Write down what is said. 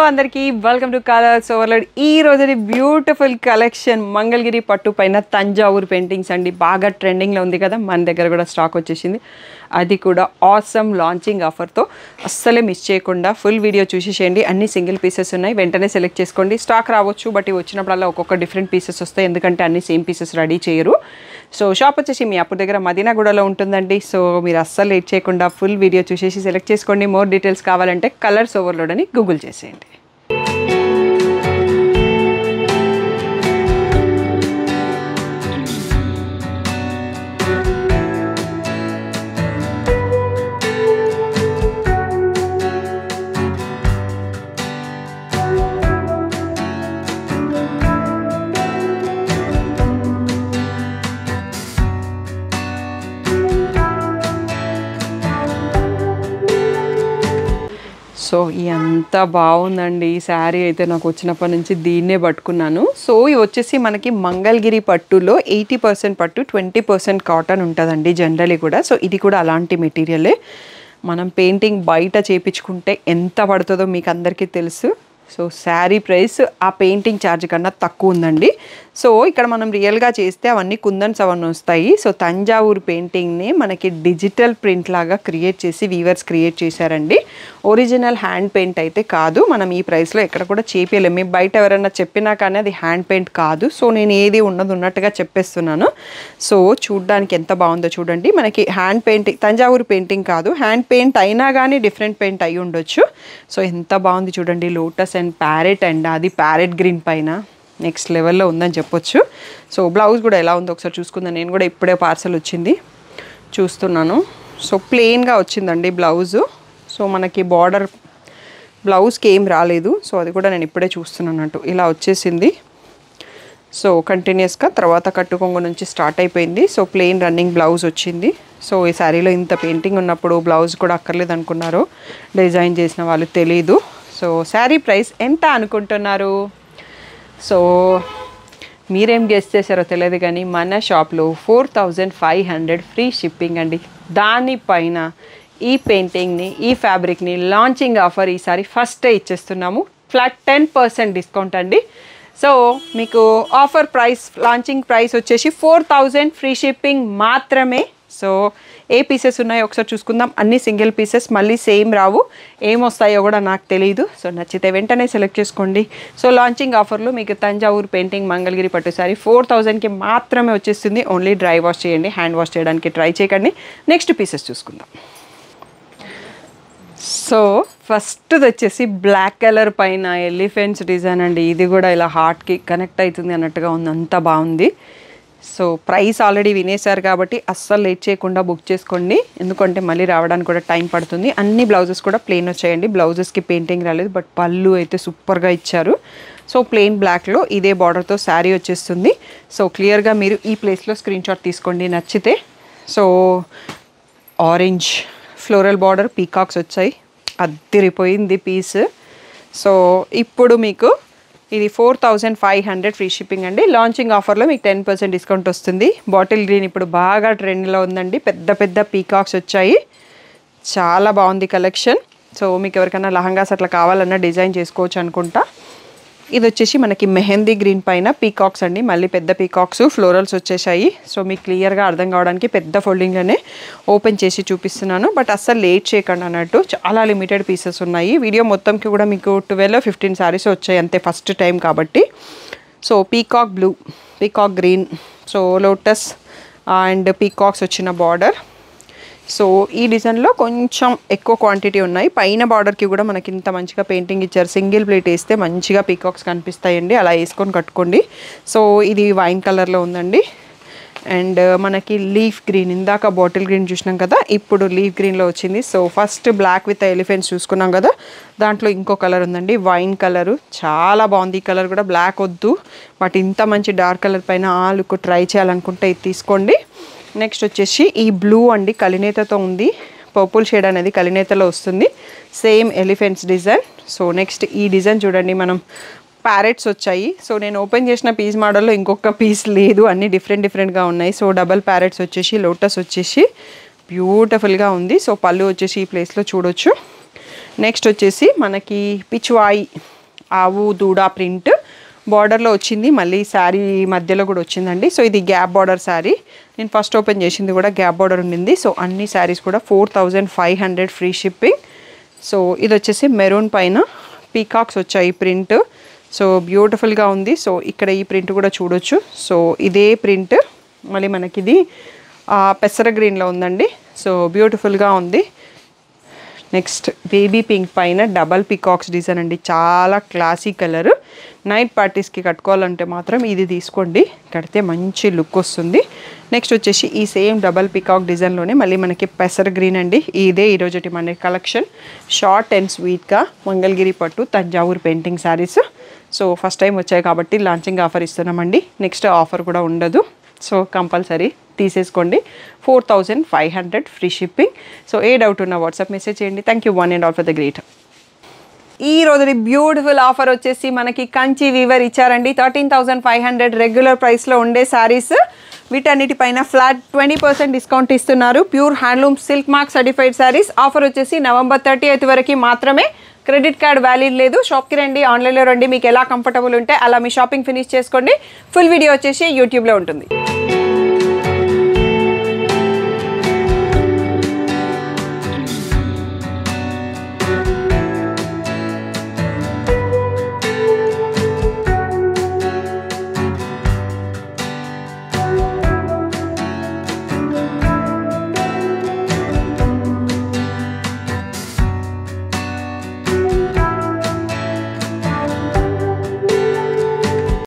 అందరికీ welcome to colours overload. ఈ రోజు బ్యూటిఫుల్ కలెక్షన్ మంగళగిరి పట్టు పైన తంజావూరు పెయింటింగ్స్ అండి. బాగా ట్రెండింగ్లో ఉంది కదా, మన దగ్గర కూడా స్టాక్ వచ్చేసింది. అది కూడా ఆసమ్ లాంచింగ్ ఆఫర్తో. అస్సలే మిస్ చేయకుండా ఫుల్ వీడియో చూసేసేయండి. అన్ని సింగిల్ పీసెస్ ఉన్నాయి, వెంటనే సెలెక్ట్ చేసుకోండి. స్టాక్ రావచ్చు, బట్ వచ్చినప్పుడల్లా ఒక్కొక్క డిఫరెంట్ పీసెస్ వస్తాయి, ఎందుకంటే అన్ని సేమ్ పీసెస్ రెడీ చేయరు. సో షాప్ వచ్చేసి మీ అప్పుడు దగ్గర మదీనాగూడలో ఉంటుందండి. సో మీరు అస్సలు లేట్ చేయకుండా ఫుల్ వీడియో చూసేసి సెలెక్ట్ చేసుకోండి. మోర్ డీటెయిల్స్ కావాలంటే కలర్స్ ఓవర్లోడ్ అని గూగుల్ చేసేయండి. సో ఎంత బాగుందండి ఈ శారీ అయితే. నాకు వచ్చినప్పటి నుంచి దీన్నే పట్టుకున్నాను. సో ఇవి వచ్చేసి మనకి మంగళగిరి పట్టులో 80% పట్టు, 20% కాటన్ ఉంటుందండి జనరలీ కూడా. సో ఇది కూడా అలాంటి మెటీరియలే. మనం పెయింటింగ్ బయట చేయించుకుంటే ఎంత పడుతుందో మీకు అందరికీ తెలుసు. సో శారీ ప్రైస్ ఆ పెయింటింగ్ ఛార్జ్ కన్నా తక్కువ ఉందండి. సో ఇక్కడ మనం రియల్గా చేస్తే అవన్నీ కుందన్స్ అవన్నీ వస్తాయి. సో తంజావూరు పెయింటింగ్ని మనకి డిజిటల్ ప్రింట్ లాగా క్రియేట్ చేసి వీవర్స్ క్రియేట్ చేశారండి. ఒరిజినల్ హ్యాండ్ పెయింట్ అయితే కాదు. మనం ఈ ప్రైస్లో ఎక్కడ కూడా చేపియలేము. మేము బయట ఎవరైనా చెప్పినా కానీ అది హ్యాండ్ పెయింట్ కాదు. సో నేను ఏది ఉన్నట్టుగా చెప్పేస్తున్నాను. సో చూడ్డానికి ఎంత బాగుందో చూడండి. మనకి హ్యాండ్ పెయింటింగ్, తంజావూరు పెయింటింగ్ కాదు, హ్యాండ్ పెయింట్ అయినా కానీ డిఫరెంట్ పెయింట్ అయి ఉండొచ్చు. సో ఎంత బాగుంది చూడండి. లోటస్ అండ్ ప్యారెట్, అండ్ అది ప్యారెట్ గ్రీన్ పైన నెక్స్ట్ లెవెల్లో ఉందని చెప్పొచ్చు. సో బ్లౌజ్ కూడా ఎలా ఉందో ఒకసారి చూసుకుందాం. నేను కూడా ఇప్పుడే పార్సల్ వచ్చింది చూస్తున్నాను. సో ప్లెయిన్గా వచ్చిందండి బ్లౌజు. సో మనకి బార్డర్ బ్లౌజ్కి ఏం రాలేదు. సో అది కూడా నేను ఇప్పుడే చూస్తున్నాను. ఇలా వచ్చేసింది. సో కంటిన్యూస్గా తర్వాత కట్టుకొంగు నుంచి స్టార్ట్ అయిపోయింది. సో ప్లెయిన్ రన్నింగ్ బ్లౌజ్ వచ్చింది. సో ఈ శారీలో ఇంత పెయింటింగ్ ఉన్నప్పుడు బ్లౌజ్ కూడా అక్కర్లేదు అనుకున్నారు డిజైన్ చేసిన వాళ్ళు, తెలీదు. సో శారీ ప్రైస్ ఎంత అనుకుంటున్నారు? సో మీరేం గెస్ చేశారో తెలియదు కానీ మన షాప్లో 4500 ఫ్రీ షిప్పింగ్ అండి. దానిపైన ఈ పెయింటింగ్ని, ఈ ఫ్యాబ్రిక్ని లాంచింగ్ ఆఫర్ ఈసారి ఫస్టే ఇచ్చేస్తున్నాము. ఫ్లాట్ 10% డిస్కౌంట్ అండి. సో మీకు ఆఫర్ ప్రైస్, లాంచింగ్ ప్రైస్ వచ్చేసి 4000 ఫ్రీ షిప్పింగ్ మాత్రమే. సో ఏ పీసెస్ ఉన్నాయో ఒకసారి చూసుకుందాం. అన్ని సింగిల్ పీసెస్, మళ్ళీ సేమ్ రావు. ఏమొస్తాయో కూడా నాకు తెలియదు. సో నచ్చితే వెంటనే సెలెక్ట్ చేసుకోండి. సో లాంచింగ్ ఆఫర్లో మీకు తంజావూరు పెయింటింగ్ మంగళగిరి పట్టు సారీ 4000కి మాత్రమే వచ్చేస్తుంది. ఓన్లీ డ్రై వాష్ చేయండి, హ్యాండ్ వాష్ చేయడానికి ట్రై చేయకండి. నెక్స్ట్ పీసెస్ చూసుకుందాం. సో ఫస్ట్ది వచ్చేసి బ్లాక్ కలర్ పైన ఎలిఫెంట్స్ డిజైన్ అండి. ఇది కూడా ఇలా హార్ట్కి కనెక్ట్ అవుతుంది అన్నట్టుగా ఉంది, అంత బాగుంది. సో ప్రైస్ ఆల్రెడీ వినేశారు కాబట్టి అస్సలు లేట్ చేయకుండా బుక్ చేసుకోండి, ఎందుకంటే మళ్ళీ రావడానికి కూడా టైం పడుతుంది. అన్ని బ్లౌజెస్ కూడా ప్లెయిన్ వచ్చాయండి. బ్లౌజెస్కి పెయింటింగ్ రాలేదు, బట్ పళ్ళు అయితే సూపర్గా ఇచ్చారు. సో ప్లెయిన్ బ్లాక్లో ఇదే బార్డర్తో శారీ వచ్చేస్తుంది. సో క్లియర్గా మీరు ఈ ప్లేస్లో స్క్రీన్ షాట్ తీసుకోండి నచ్చితే. So orange floral border, peacocks వచ్చాయి, అద్దిరిపోయింది పీస్. సో ఇప్పుడు మీకు ఇది 4500 ఫ్రీ షిప్పింగ్ అండి. లాంచింగ్ ఆఫర్లో మీకు 10% డిస్కౌంట్ వస్తుంది. బాటిల్ గ్రీన్ ఇప్పుడు బాగా ట్రెండ్లో ఉందండి. పెద్ద పెద్ద పీకాక్స్ వచ్చాయి, చాలా బాగుంది కలెక్షన్. సో మీకు ఎవరికైనా లహంగాస్ అట్లా కావాలన్నా డిజైన్ చేసుకోవచ్చు అనుకుంటా. ఇది వచ్చేసి మనకి మెహందీ గ్రీన్ పైన పీకాక్స్ అండి. మళ్ళీ పెద్ద పీకాక్స్, ఫ్లోరల్స్ వచ్చేసాయి. సో మీకు క్లియర్గా అర్థం కావడానికి పెద్ద ఫోల్డింగ్లోనే ఓపెన్ చేసి చూపిస్తున్నాను, బట్ అస్సలు లేట్ చేయకండి అన్నట్టు. చాలా లిమిటెడ్ పీసెస్ ఉన్నాయి. వీడియో మొత్తంకి కూడా మీకు 12-15 శారీస్ వచ్చాయి అంతే, ఫస్ట్ టైం కాబట్టి. So peacock blue, peacock green, so lotus and peacocks వచ్చిన బార్డర్. సో ఈ డిజైన్లో కొంచెం ఎక్కువ క్వాంటిటీ ఉన్నాయి. పైన బార్డర్కి కూడా మనకి ఇంత మంచిగా పెయింటింగ్ ఇచ్చారు. సింగిల్ ప్లేట్ వేస్తే మంచిగా పీకాక్స్ కనిపిస్తాయండి, అలా వేసుకొని కట్టుకోండి. సో ఇది వైన్ కలర్లో ఉందండి. అండ్ మనకి లీఫ్ గ్రీన్, ఇందాక బాటిల్ గ్రీన్ చూసినాం కదా, ఇప్పుడు లీఫ్ గ్రీన్లో వచ్చింది. So first black with elephants చూసుకున్నాం కదా, దాంట్లో ఇంకో కలర్ ఉందండి, వైన్ కలరు. చాలా బాగుంది ఈ కలర్ కూడా. బ్లాక్ వద్దు, బట్ ఇంత మంచి డార్క్ కలర్ పైన ఆ లుక్ ట్రై చేయాలనుకుంటే ఇది తీసుకోండి. నెక్స్ట్ వచ్చేసి ఈ బ్లూ అండి, కలినేతతో ఉంది. పర్పుల్ షేడ్ అనేది కలినేతలో వస్తుంది, same elephants design. So next ఈ డిజైన్ చూడండి, మనం ప్యారెట్స్ వచ్చాయి. సో నేను ఓపెన్ చేసిన పీస్ మోడల్లో ఇంకొక పీస్ లేదు, అన్ని డిఫరెంట్గా ఉన్నాయి. సో డబల్ ప్యారెట్స్ వచ్చేసి, లోటస్ వచ్చేసి బ్యూటిఫుల్గా ఉంది. సో పళ్ళు వచ్చేసి ఈ ప్లేస్లో చూడొచ్చు. నెక్స్ట్ వచ్చేసి మనకి పిచ్వాయి ఆవు దూడ ప్రింట్ బార్డర్లో వచ్చింది, మళ్ళీ శారీ మధ్యలో కూడా వచ్చిందండి. సో ఇది గ్యాప్ బార్డర్ శారీ, నేను ఫస్ట్ ఓపెన్ చేసింది కూడా గ్యాప్ బార్డర్ ఉండింది. సో అన్ని శారీస్ కూడా 4500 ఫ్రీ షిప్పింగ్. సో ఇది వచ్చేసి మెరూన్ పైన పీకాక్స్ వచ్చాయి ప్రింట్. సో బ్యూటిఫుల్గా ఉంది. సో ఇక్కడ ఈ ప్రింట్ కూడా చూడొచ్చు. సో ఇదే ప్రింట్ మళ్ళీ మనకి ఇది పెసర గ్రీన్లో ఉందండి. సో బ్యూటిఫుల్గా ఉంది. నెక్స్ట్ బేబీ పింక్ పైన డబల్ పికాక్స్ డిజైన్ అండి, చాలా క్లాసీ కలర్. నైట్ పార్టీస్కి కట్టుకోవాలంటే మాత్రం ఇది తీసుకోండి, కడితే మంచి లుక్ వస్తుంది. నెక్స్ట్ వచ్చేసి ఈ సేమ్ డబల్ పికాక్ డిజైన్లోనే మళ్ళీ మనకి పెసర్ గ్రీన్ అండి. ఇదే ఈరోజు మన కలెక్షన్. షార్ట్ అండ్ స్వీట్గా మంగళగిరి పట్టు Thanjavur painting saris. So first time వచ్చాయి కాబట్టి లాంచింగ్ ఆఫర్ ఇస్తున్నామండి. నెక్స్ట్ ఆఫర్ కూడా ఉండదు, సో కంపల్సరీ తీసేసుకోండి. 4500 ఫ్రీ షిప్పింగ్. సో ఏ డౌట్ ఉన్నా వాట్సాప్ మెసేజ్ చేయండి. Thank you one and all for the great. ఈ రోజు బ్యూటిఫుల్ ఆఫర్ వచ్చేసి మనకి కంచి వీవర్ ఇచ్చారండి. 13500 రెగ్యులర్ ప్రైస్లో ఉండే శారీస్, వీటన్నిటిపైన ఫ్లాట్ 20% డిస్కౌంట్ ఇస్తున్నారు. Pure handloom silk mark certified saris. Offer వచ్చేసి నవంబర్ 30th వరకు మాత్రమే. క్రెడిట్ కార్డ్ వ్యాలిడ్ లేదు. షాప్కి రండి, ఆన్లైన్లో రండి, మీకు ఎలా కంఫర్టబుల్ ఉంటే అలా మీ షాపింగ్ ఫినిష్ చేసుకోండి. ఫుల్ వీడియో వచ్చేసి యూట్యూబ్లో ఉంటుంది.